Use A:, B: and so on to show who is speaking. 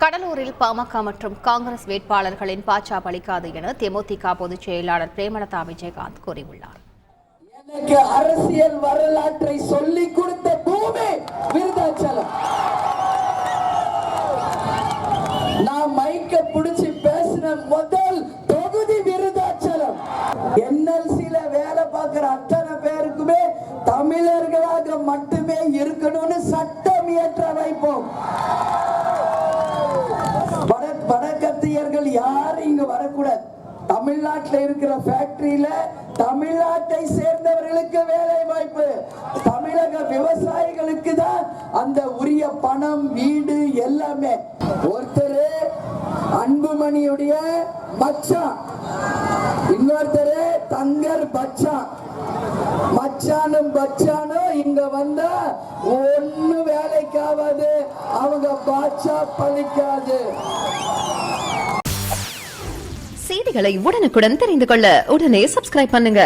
A: கடலூரில் பாமக மற்றும் காங்கிரஸ் வேட்பாளர்களின் பாச்சா பலிக்காது என தேமுதிக பொதுச் செயலாளர் பிரேமலதா விஜயகாந்த் கூறியுள்ளார்.
B: எனக்கு அரசியல் வரலாற்றை சொல்லிக் கொடுத்த பூமி விருதாச்சலம். நான் மைக்க பிடிச்சி பேசின முதல் தொகுதி விருதாச்சலம். NLCல வேலை பார்க்கிற அத்தனை பேருக்குமே தமிழர்களாக மட்டுமே இருக்கணும்னு சட்டம் இயற்ற வைப்போம். வடக்கத்தியர்கள் யாரும் இங்க வரக்கூடாது. தமிழ்நாட்டில் இருக்கிற ஃபேக்டரியில தமிழ்நாட்டை சேர்ந்தவர்களுக்கு வேலை வாய்ப்பு, தமிழக விவசாயிகளுக்கு தான் அந்த உரிய பணம், வீடு எல்லாமே. ஒருத்தர் அன்புமணியுடைய மச்சான், இன்னொருத்தர் தங்கர் பச்சான். மச்சானும் பச்சானும் இங்க வந்தா ஒண்ணு வேலைக்கு ஆகாது, அவங்க பாச்சா பலிக்காது.
A: செய்திகளை உடனுக்குடன் தெரிந்து கொள்ள உடனே சப்ஸ்கிரைப் பண்ணுங்க.